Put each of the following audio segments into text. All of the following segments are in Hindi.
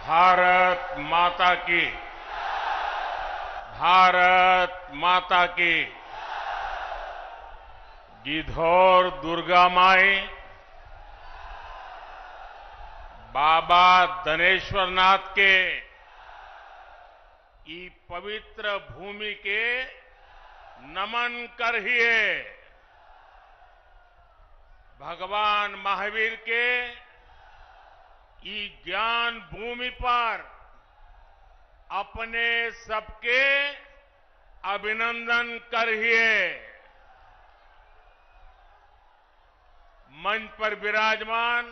भारत माता की, भारत माता की। गिद्धौर दुर्गा माई, बाबा धनेश्वर नाथ के ई पवित्र भूमि के नमन करिए। भगवान महावीर के ई ज्ञान भूमि पर अपने सबके अभिनंदन करिए। मंच पर विराजमान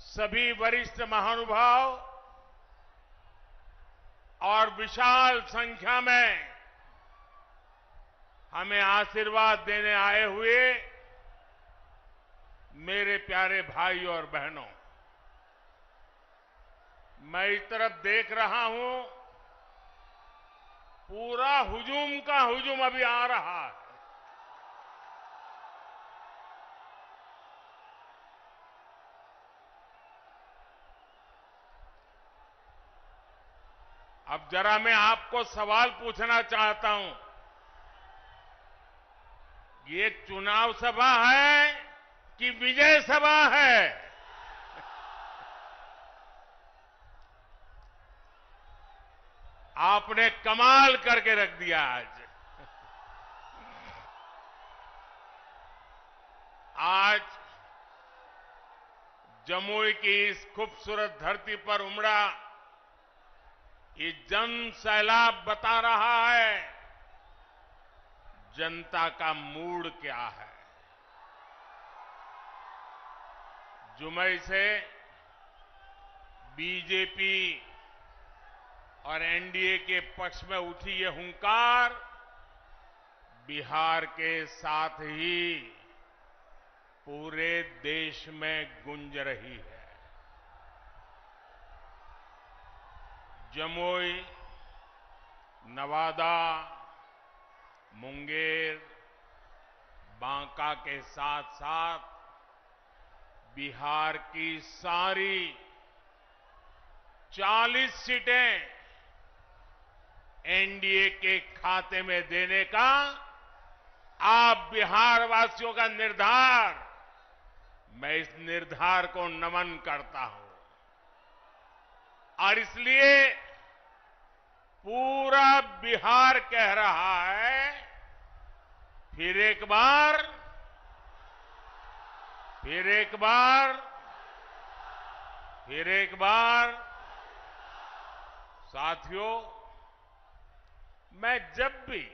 सभी वरिष्ठ महानुभाव और विशाल संख्या में हमें आशीर्वाद देने आए हुए मेरे प्यारे भाई और बहनों, मैं इस तरफ देख रहा हूं, पूरा हुजूम का हुजूम अभी आ रहा है। अब जरा मैं आपको सवाल पूछना चाहता हूं, ये चुनाव सभा है कि विजय सभा है? आपने कमाल करके रख दिया आज। आज जमुई की इस खूबसूरत धरती पर उमड़ा ये जन सैलाब बता रहा है जनता का मूड क्या है। जुमई से बीजेपी और एनडीए के पक्ष में उठी ये हुंकार बिहार के साथ ही पूरे देश में गूंज रही है। जमुई, नवादा, मुंगेर, बांका के साथ साथ बिहार की सारी 40 सीटें एनडीए के खाते में देने का आप बिहार वासियों का निर्धार, मैं इस निर्धार को नमन करता हूं। और इसलिए पूरा बिहार कह रहा है, फिर एक बार, फिर एक बार, फिर एक बार। साथियों, मैं जब भी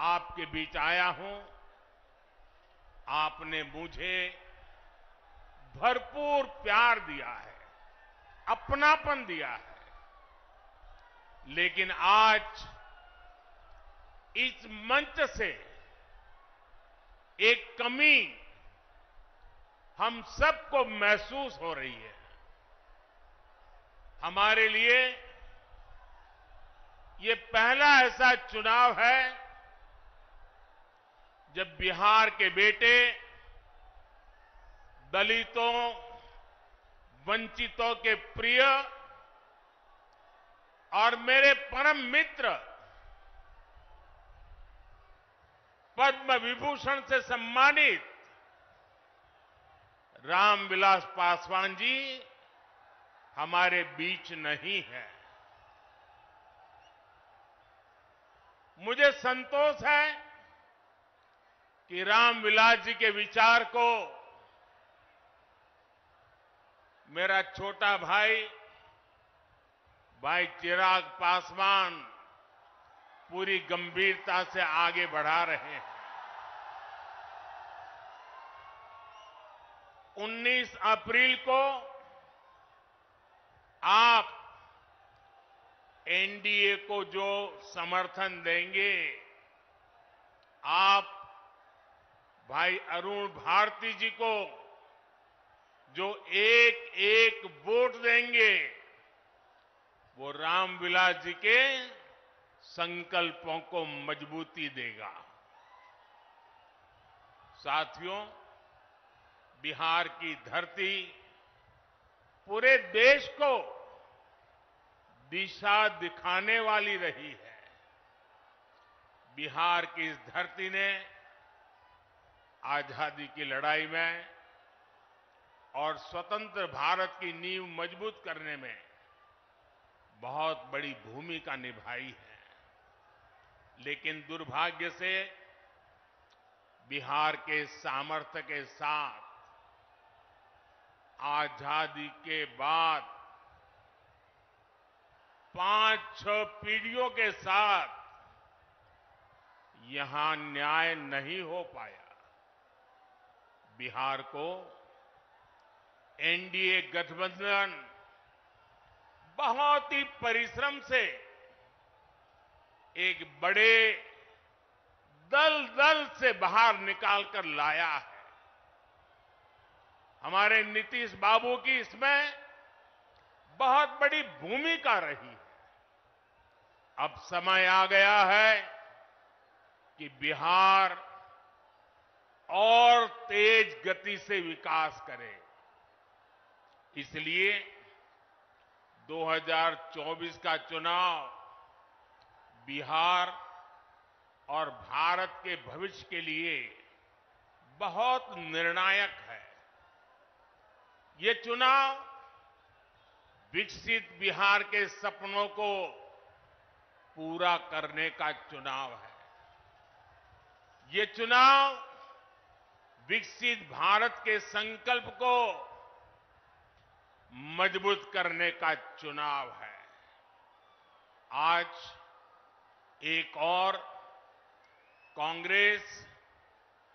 आपके बीच आया हूं, आपने मुझे भरपूर प्यार दिया है, अपनापन दिया है। लेकिन आज इस मंच से एक कमी हम सबको महसूस हो रही है। हमारे लिए ये पहला ऐसा चुनाव है जब बिहार के बेटे दलितों, वंचितों के प्रिय और मेरे परम मित्र पद्म विभूषण से सम्मानित रामविलास पासवान जी हमारे बीच नहीं है। मुझे संतोष है कि रामविलास जी के विचार को मेरा छोटा भाई चिराग पासवान पूरी गंभीरता से आगे बढ़ा रहे हैं। 19 अप्रैल को आप एनडीए को जो समर्थन देंगे, आप भाई अरुण भारती जी को जो एक एक वोट देंगे, वो रामविलास जी के संकल्पों को मजबूती देगा। साथियों, बिहार की धरती पूरे देश को दिशा दिखाने वाली रही है। बिहार की इस धरती ने आजादी की लड़ाई में और स्वतंत्र भारत की नींव मजबूत करने में बहुत बड़ी भूमिका निभाई है। लेकिन दुर्भाग्य से बिहार के सामर्थ्य के साथ आजादी के बाद 5-6 पीढ़ियों के साथ यहां न्याय नहीं हो पाया। बिहार को एनडीए गठबंधन बहुत ही परिश्रम से एक बड़े दल से बाहर निकालकर लाया है। हमारे नीतीश बाबू की इसमें बहुत बड़ी भूमिका रही है। अब समय आ गया है कि बिहार और तेज गति से विकास करे। इसलिए 2024 का चुनाव बिहार और भारत के भविष्य के लिए बहुत निर्णायक है। ये चुनाव विकसित बिहार के सपनों को पूरा करने का चुनाव है। ये चुनाव विकसित भारत के संकल्प को मजबूत करने का चुनाव है। आज एक और कांग्रेस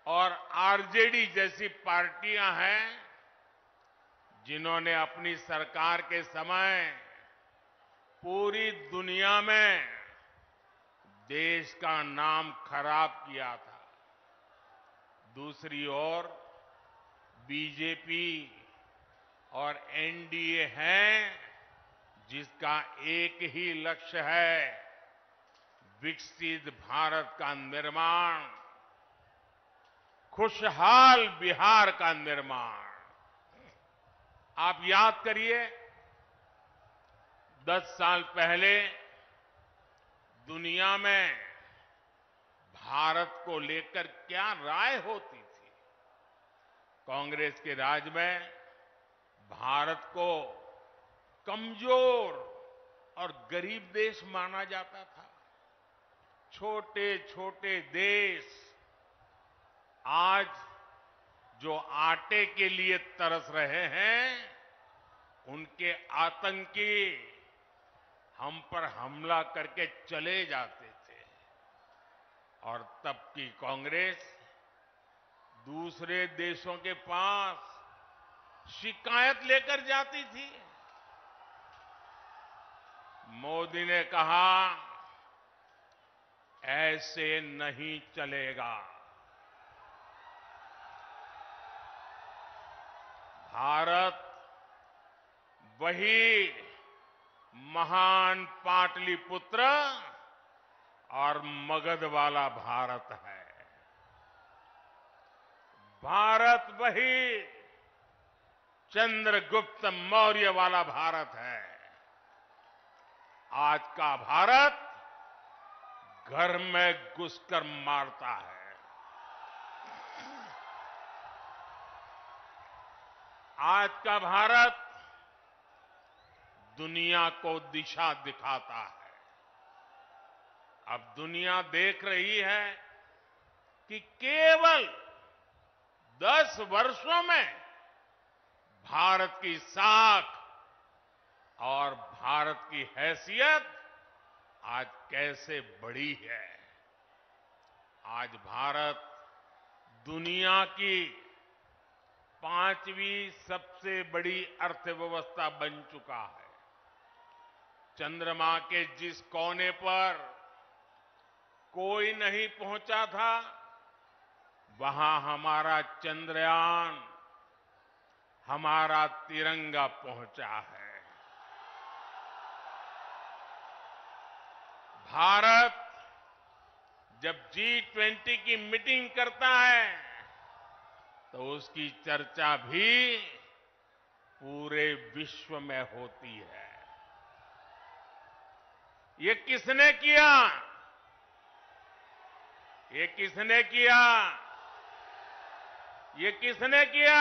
और आरजेडी जैसी पार्टियां हैं जिन्होंने अपनी सरकार के समय पूरी दुनिया में देश का नाम खराब किया था। दूसरी ओर बीजेपी और एनडीए है जिसका एक ही लक्ष्य है, विकसित भारत का निर्माण, खुशहाल बिहार का निर्माण। आप याद करिए 10 साल पहले दुनिया में भारत को लेकर क्या राय होती थी। कांग्रेस के राज में भारत को कमजोर और गरीब देश माना जाता था। छोटे छोटे देश आज जो आटे के लिए तरस रहे हैं, उनके आतंकी हम पर हमला करके चले जाते थे। और तब की कांग्रेस दूसरे देशों के पास शिकायत लेकर जाती थी। मोदी ने कहा, ऐसे नहीं चलेगा। भारत वही महान पाटलिपुत्र और मगध वाला भारत है। भारत वही चंद्रगुप्त मौर्य वाला भारत है। आज का भारत घर में घुसकर मारता है। आज का भारत दुनिया को दिशा दिखाता है। अब दुनिया देख रही है कि केवल 10 वर्षों में भारत की साख और भारत की हैसियत आज कैसे बढ़ी है। आज भारत दुनिया की 5वीं सबसे बड़ी अर्थव्यवस्था बन चुका है। चंद्रमा के जिस कोने पर कोई नहीं पहुंचा था, वहां हमारा चंद्रयान, हमारा तिरंगा पहुंचा है। भारत जब G20 की मीटिंग करता है तो उसकी चर्चा भी पूरे विश्व में होती है। ये किसने किया? ये किसने किया? ये किसने किया?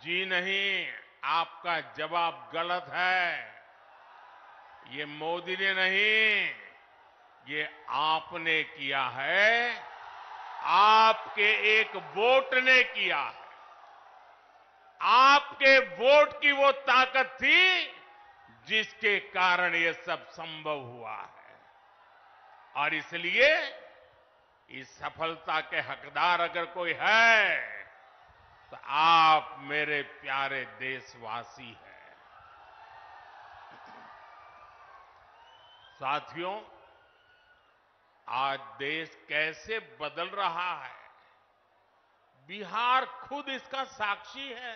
जी नहीं, आपका जवाब गलत है। ये मोदी ने नहीं, ये आपने किया है। आपके एक वोट ने किया है। आपके वोट की वो ताकत थी जिसके कारण ये सब संभव हुआ है। और इसलिए इस सफलता के हकदार अगर कोई है तो आप मेरे प्यारे देशवासी हैं। साथियों, आज देश कैसे बदल रहा है, बिहार खुद इसका साक्षी है।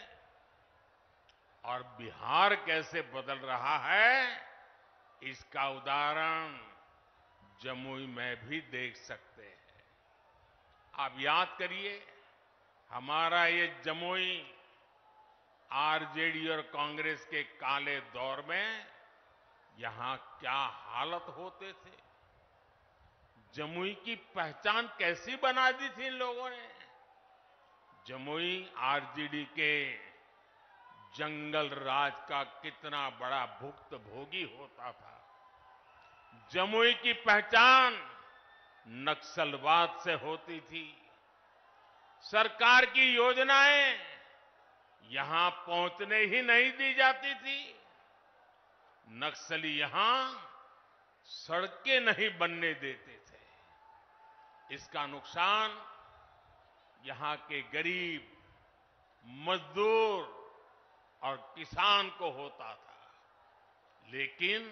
और बिहार कैसे बदल रहा है, इसका उदाहरण जमुई में भी देख सकते हैं। आप याद करिए, हमारा ये जमुई आरजेडी और कांग्रेस के काले दौर में यहां क्या हालत होते थे। जमुई की पहचान कैसी बना दी थी इन लोगों ने। जमुई आरजेडी के जंगल राज का कितना बड़ा भुक्तभोगी होता था। जमुई की पहचान नक्सलवाद से होती थी। सरकार की योजनाएं यहां पहुंचने ही नहीं दी जाती थी। नक्सली यहां सड़कें नहीं बनने देते थे। इसका नुकसान यहां के गरीब, मजदूर और किसान को होता था। लेकिन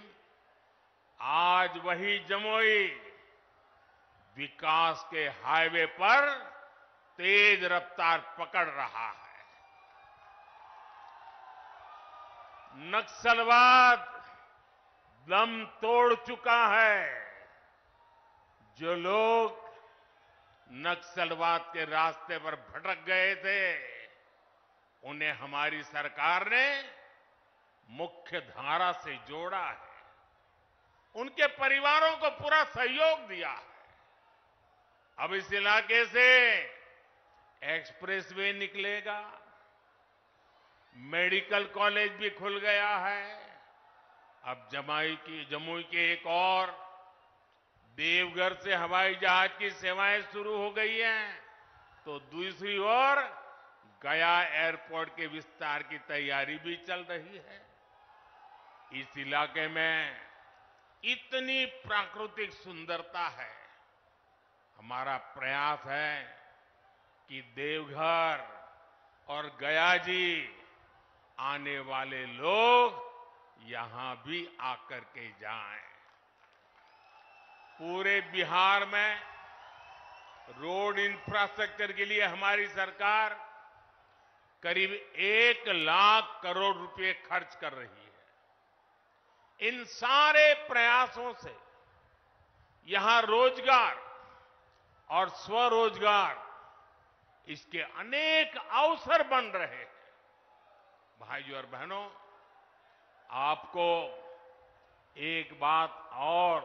आज वही जमुई विकास के हाईवे पर तेज रफ्तार पकड़ रहा है। नक्सलवाद दम तोड़ चुका है। जो लोग नक्सलवाद के रास्ते पर भटक गए थे, उन्हें हमारी सरकार ने मुख्य धारा से जोड़ा है। उनके परिवारों को पूरा सहयोग दिया है। अब इस इलाके से एक्सप्रेसवे निकलेगा, मेडिकल कॉलेज भी खुल गया है। अब जमुई के एक और देवघर से हवाई जहाज की सेवाएं शुरू हो गई हैं, तो दूसरी ओर गया एयरपोर्ट के विस्तार की तैयारी भी चल रही है। इस इलाके में इतनी प्राकृतिक सुंदरता है। हमारा प्रयास है कि देवघर और गया जी आने वाले लोग यहां भी आकर के जाएं। पूरे बिहार में रोड इंफ्रास्ट्रक्चर के लिए हमारी सरकार करीब 1 लाख करोड़ रुपए खर्च कर रही है। इन सारे प्रयासों से यहां रोजगार और स्वरोजगार, इसके अनेक अवसर बन रहे हैं। भाइयों और बहनों, आपको एक बात और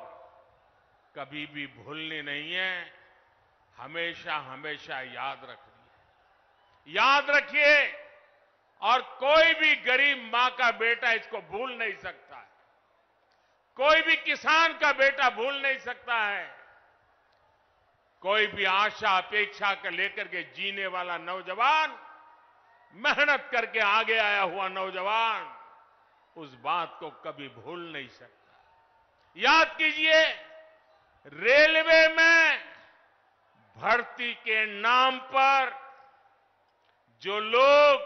कभी भी भूलनी नहीं है, हमेशा हमेशा याद रखनी है। याद रखिए, और कोई भी गरीब मां का बेटा इसको भूल नहीं सकता है। कोई भी किसान का बेटा भूल नहीं सकता है। कोई भी आशा अपेक्षा के लेकर के जीने वाला नौजवान, मेहनत करके आगे आया हुआ नौजवान, उस बात को कभी भूल नहीं सकता। याद कीजिए, रेलवे में भर्ती के नाम पर जो लोग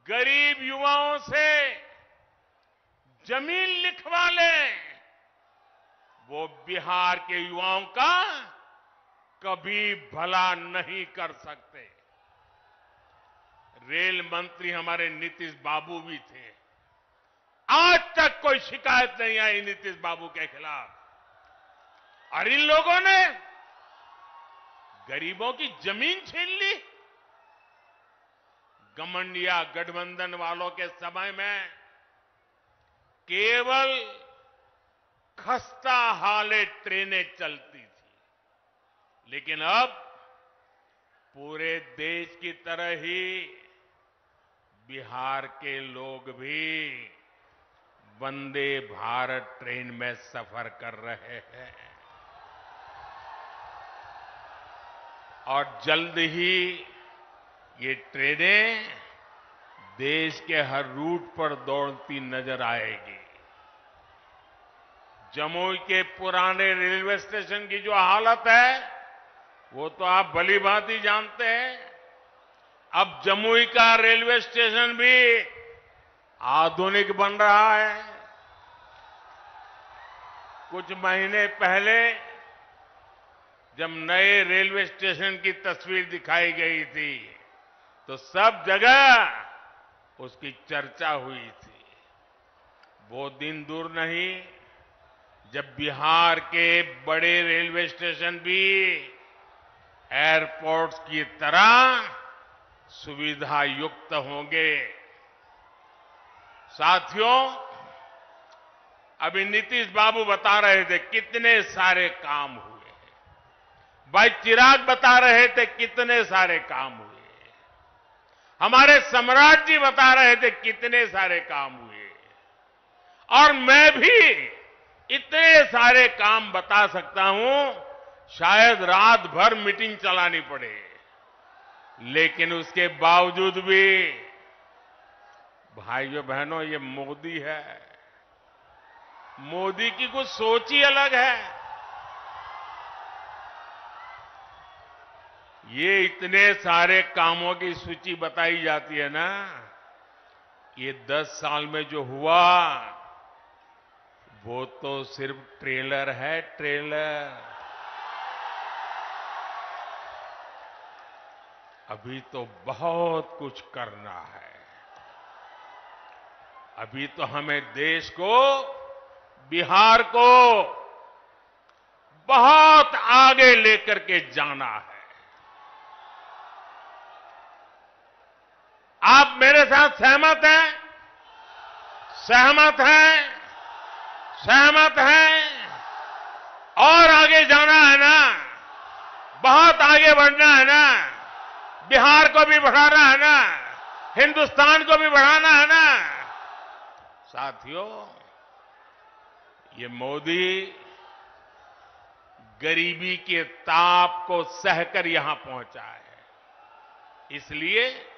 गरीब युवाओं से जमीन लिखवा लें, वो बिहार के युवाओं का कभी भला नहीं कर सकते। रेल मंत्री हमारे नीतीश बाबू भी थे। आज तक कोई शिकायत नहीं आई नीतीश बाबू के खिलाफ। और इन लोगों ने गरीबों की जमीन छीन ली। घमंड या गठबंधन वालों के समय में केवल खस्ता हाले ट्रेनें चलती थी, लेकिन अब पूरे देश की तरह ही बिहार के लोग भी वंदे भारत ट्रेन में सफर कर रहे हैं और जल्द ही ये ट्रेनें देश के हर रूट पर दौड़ती नजर आएगी। जमुई के पुराने रेलवे स्टेशन की जो हालत है वो तो आप भली भांति जानते हैं। अब जमुई का रेलवे स्टेशन भी आधुनिक बन रहा है। कुछ महीने पहले जब नए रेलवे स्टेशन की तस्वीर दिखाई गई थी तो सब जगह उसकी चर्चा हुई थी। वो दिन दूर नहीं जब बिहार के बड़े रेलवे स्टेशन भी एयरपोर्ट्स की तरह सुविधा युक्त होंगे। साथियों, अभी नीतीश बाबू बता रहे थे कितने सारे काम हुए, भाई चिराग बता रहे थे कितने सारे काम हुए, हमारे सम्राट जी बता रहे थे कितने सारे काम हुए, और मैं भी इतने सारे काम बता सकता हूं, शायद रात भर मीटिंग चलानी पड़े, लेकिन उसके बावजूद भी भाइयों बहनों ये मोदी है। मोदी की कुछ सोच ही अलग है। ये इतने सारे कामों की सूची बताई जाती है ना, ये 10 साल में जो हुआ वो तो सिर्फ ट्रेलर है, ट्रेलर। अभी तो बहुत कुछ करना है। अभी तो हमें देश को, बिहार को बहुत आगे लेकर के जाना है। आप मेरे साथ सहमत हैं? सहमत हैं? सहमत हैं? और आगे जाना है ना, बहुत आगे बढ़ना है ना, बिहार को भी बढ़ाना है ना, हिंदुस्तान को भी बढ़ाना है ना। साथियों, ये मोदी गरीबी के ताप को सहकर यहां पहुंचा है, इसलिए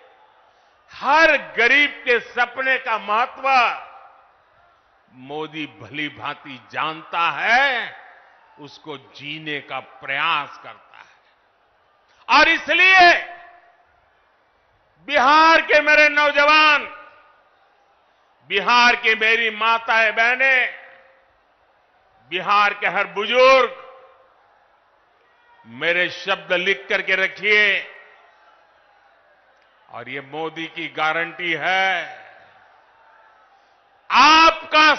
हर गरीब के सपने का महत्व मोदी भली भांति जानता है, उसको जीने का प्रयास करता है। और इसलिए बिहार के मेरे नौजवान, बिहार की मेरी माताएं बहनें, बिहार के हर बुजुर्ग, मेरे शब्द लिख करके रखिए, और ये मोदी की गारंटी है, आपका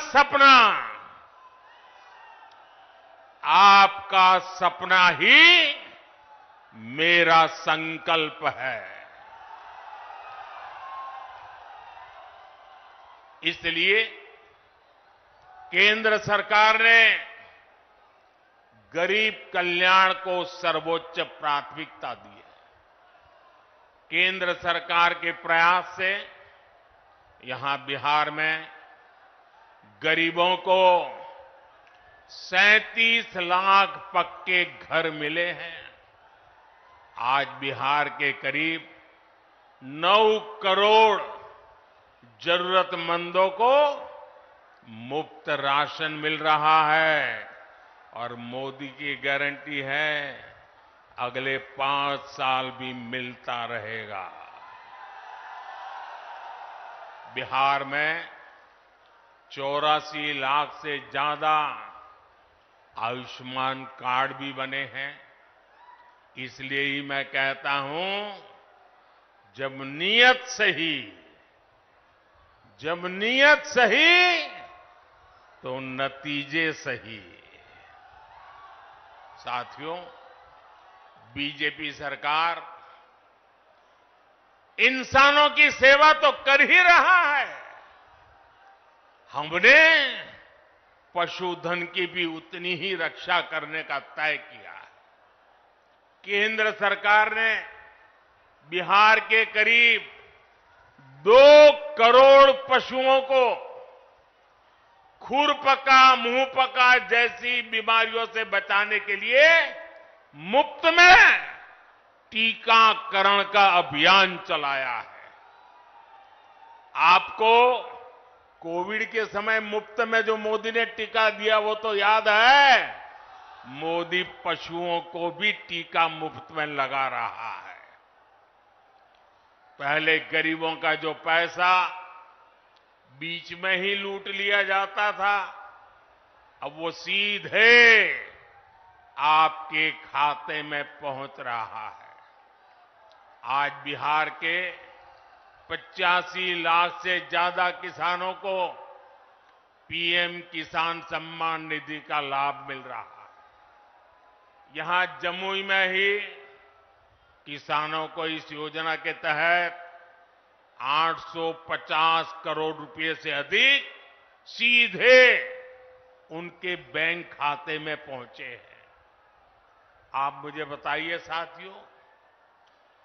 सपना ही मेरा संकल्प है। इसलिए केंद्र सरकार ने गरीब कल्याण को सर्वोच्च प्राथमिकता दी है। केंद्र सरकार के प्रयास से यहां बिहार में गरीबों को 37 लाख पक्के घर मिले हैं। आज बिहार के करीब 9 करोड़ जरूरतमंदों को मुफ्त राशन मिल रहा है, और मोदी की गारंटी है अगले 5 साल भी मिलता रहेगा। बिहार में 84 लाख से ज्यादा आयुष्मान कार्ड भी बने हैं। इसलिए ही मैं कहता हूं, जब नीयत सही तो नतीजे सही। साथियों, बीजेपी सरकार इंसानों की सेवा तो कर ही रहा है, हमने पशुधन की भी उतनी ही रक्षा करने का तय किया है। केंद्र सरकार ने बिहार के करीब 2 करोड़ पशुओं को खुरपका, मुंहपका जैसी बीमारियों से बचाने के लिए मुफ्त में टीकाकरण का अभियान चलाया है। आपको कोविड के समय मुफ्त में जो मोदी ने टीका दिया वो तो याद है। मोदी पशुओं को भी टीका मुफ्त में लगा रहा है। पहले गरीबों का जो पैसा बीच में ही लूट लिया जाता था, अब वो सीधे आपके खाते में पहुंच रहा है। आज बिहार के 85 लाख से ज्यादा किसानों को पीएम किसान सम्मान निधि का लाभ मिल रहा है। यहां जमुई में ही किसानों को इस योजना के तहत 850 करोड़ रुपए से अधिक सीधे उनके बैंक खाते में पहुंचे हैं। आप मुझे बताइए साथियों,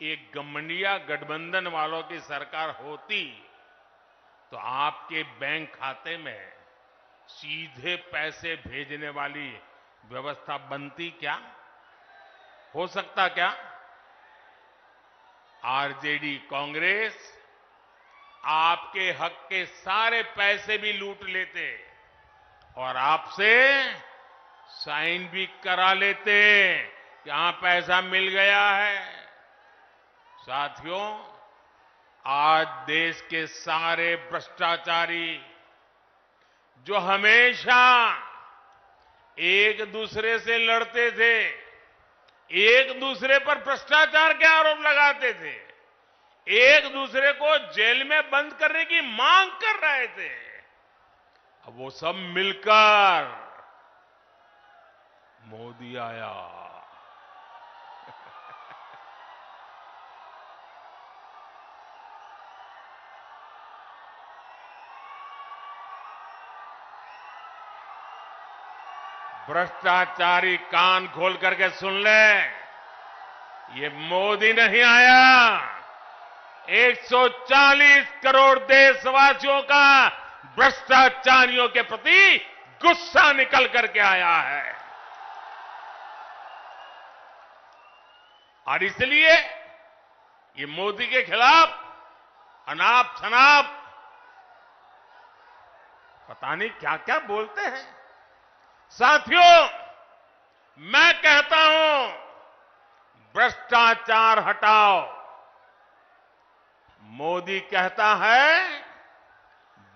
एक गठबंधन गठबंधन वालों की सरकार होती तो आपके बैंक खाते में सीधे पैसे भेजने वाली व्यवस्था बनती क्या? हो सकता क्या? आरजेडी कांग्रेस आपके हक के सारे पैसे भी लूट लेते और आपसे साइन भी करा लेते कि हां पैसा मिल गया है। साथियों, आज देश के सारे भ्रष्टाचारी जो हमेशा एक दूसरे से लड़ते थे, एक दूसरे पर भ्रष्टाचार के आरोप लगाते थे, एक दूसरे को जेल में बंद करने की मांग कर रहे थे, अब वो सब मिलकर मोदी आया। भ्रष्टाचारी कान खोल करके सुन ले, ये मोदी नहीं आया, 140 करोड़ देशवासियों का भ्रष्टाचारियों के प्रति गुस्सा निकल करके आया है। और इसलिए ये मोदी के खिलाफ अनाप शनाप पता नहीं क्या क्या बोलते हैं। साथियों, मैं कहता हूं भ्रष्टाचार हटाओ। मोदी कहता है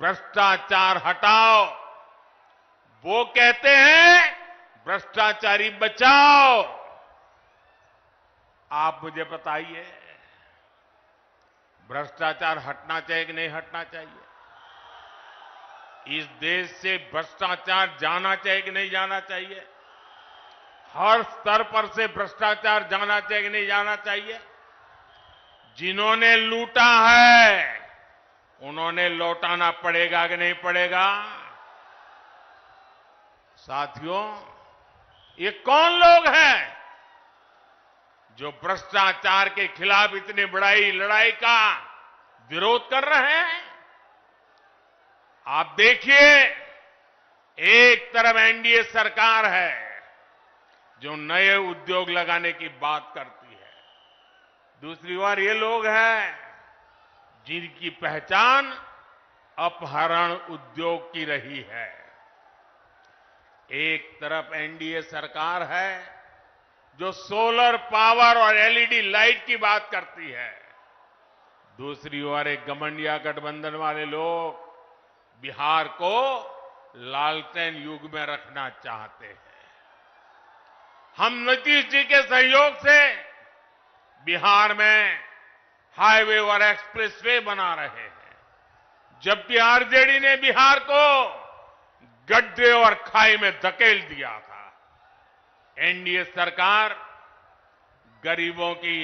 भ्रष्टाचार हटाओ, वो कहते हैं भ्रष्टाचारी बचाओ। आप मुझे बताइए, भ्रष्टाचार हटना चाहिए कि नहीं हटना चाहिए? इस देश से भ्रष्टाचार जाना चाहिए कि नहीं जाना चाहिए? हर स्तर पर से भ्रष्टाचार जाना चाहिए कि नहीं जाना चाहिए? जिन्होंने लूटा है उन्होंने लौटाना पड़ेगा कि नहीं पड़ेगा? साथियों, ये कौन लोग हैं जो भ्रष्टाचार के खिलाफ इतनी बड़ी लड़ाई का विरोध कर रहे हैं? आप देखिए, एक तरफ एनडीए सरकार है जो नए उद्योग लगाने की बात करती है, दूसरी ओर ये लोग हैं जिनकी पहचान अपहरण उद्योग की रही है। एक तरफ एनडीए सरकार है जो सोलर पावर और एलईडी लाइट की बात करती है, दूसरी ओर एक गठबंधन गठबंधन वाले लोग बिहार को लालटेन युग में रखना चाहते हैं। हम नीतीश जी के सहयोग से बिहार में हाईवे और एक्सप्रेसवे बना रहे हैं, जबकि आरजेडी ने बिहार को गड्ढे और खाई में धकेल दिया था। एनडीए सरकार गरीबों की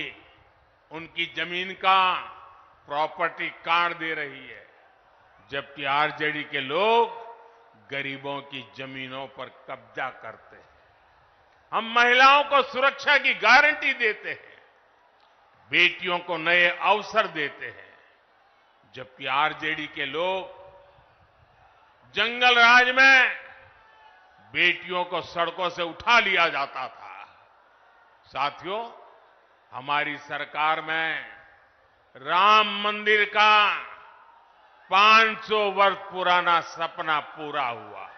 उनकी जमीन का प्रॉपर्टी कार्ड दे रही है, जबकि आरजेडी के लोग गरीबों की जमीनों पर कब्जा करते हैं। हम महिलाओं को सुरक्षा की गारंटी देते हैं, बेटियों को नए अवसर देते हैं, जबकि आरजेडी के लोग जंगल राज में बेटियों को सड़कों से उठा लिया जाता था। साथियों, हमारी सरकार में राम मंदिर का 500 वर्ष पुराना सपना पूरा हुआ।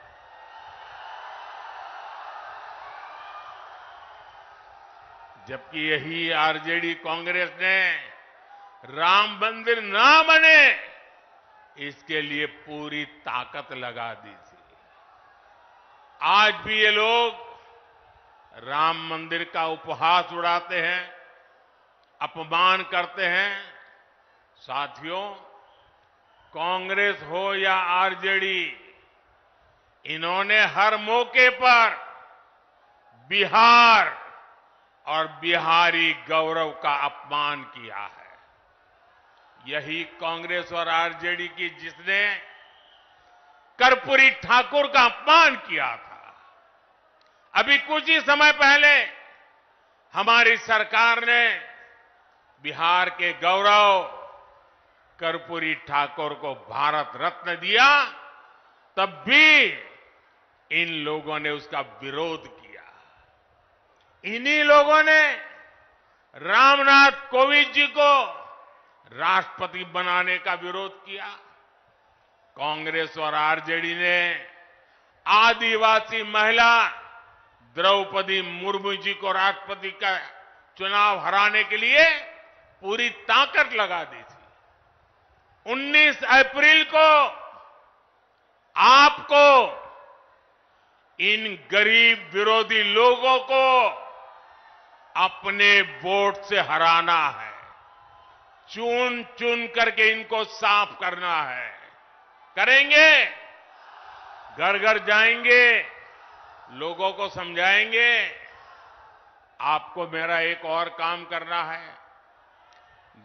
जबकि यही आरजेडी कांग्रेस ने राम मंदिर ना बने, इसके लिए पूरी ताकत लगा दी थी। आज भी ये लोग राम मंदिर का उपहास उड़ाते हैं, अपमान करते हैं। साथियों, कांग्रेस हो या आरजेडी, इन्होंने हर मौके पर बिहार और बिहारी गौरव का अपमान किया है। यही कांग्रेस और आरजेडी की जिसने कर्पूरी ठाकुर का अपमान किया था। अभी कुछ ही समय पहले हमारी सरकार ने बिहार के गौरव कर्पूरी ठाकुर को भारत रत्न दिया, तब भी इन लोगों ने उसका विरोध किया। इन्हीं लोगों ने रामनाथ कोविंद जी को राष्ट्रपति बनाने का विरोध किया। कांग्रेस और आरजेडी ने आदिवासी महिला द्रौपदी मुर्मू जी को राष्ट्रपति का चुनाव हराने के लिए पूरी ताकत लगा दी थी। 19 अप्रैल को आपको इन गरीब विरोधी लोगों को अपने वोट से हराना है। चुन चुन करके इनको साफ करना है। करेंगे? घर घर जाएंगे, लोगों को समझाएंगे। आपको मेरा एक और काम करना है।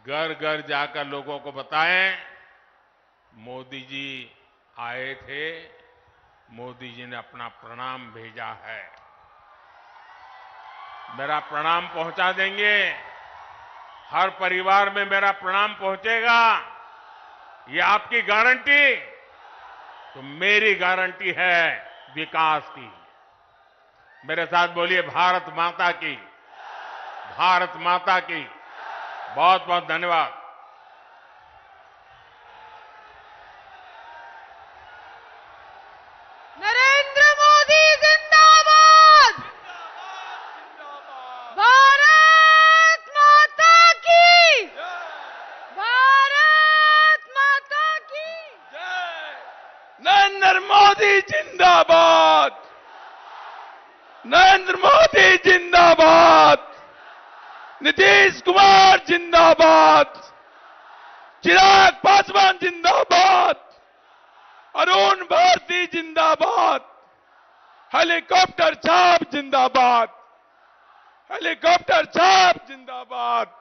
घर घर जाकर लोगों को बताएं, मोदी जी आए थे, मोदी जी ने अपना प्रणाम भेजा है। मेरा प्रणाम पहुंचा देंगे। हर परिवार में मेरा प्रणाम पहुंचेगा। ये आपकी गारंटी? तो मेरी गारंटी है विकास की। मेरे साथ बोलिए, भारत माता की, भारत माता की। बहुत बहुत धन्यवाद। नरेंद्र मोदी जिंदाबाद। भारत माता की, भारत माता की। नरेंद्र मोदी जिंदाबाद, नरेंद्र मोदी जिंदाबाद, नीतीश कुमार जिंदाबाद, चिराग पासवान जिंदाबाद, अरुण भारती जिंदाबाद, हेलीकॉप्टर छाप जिंदाबाद, हेलीकॉप्टर छाप जिंदाबाद।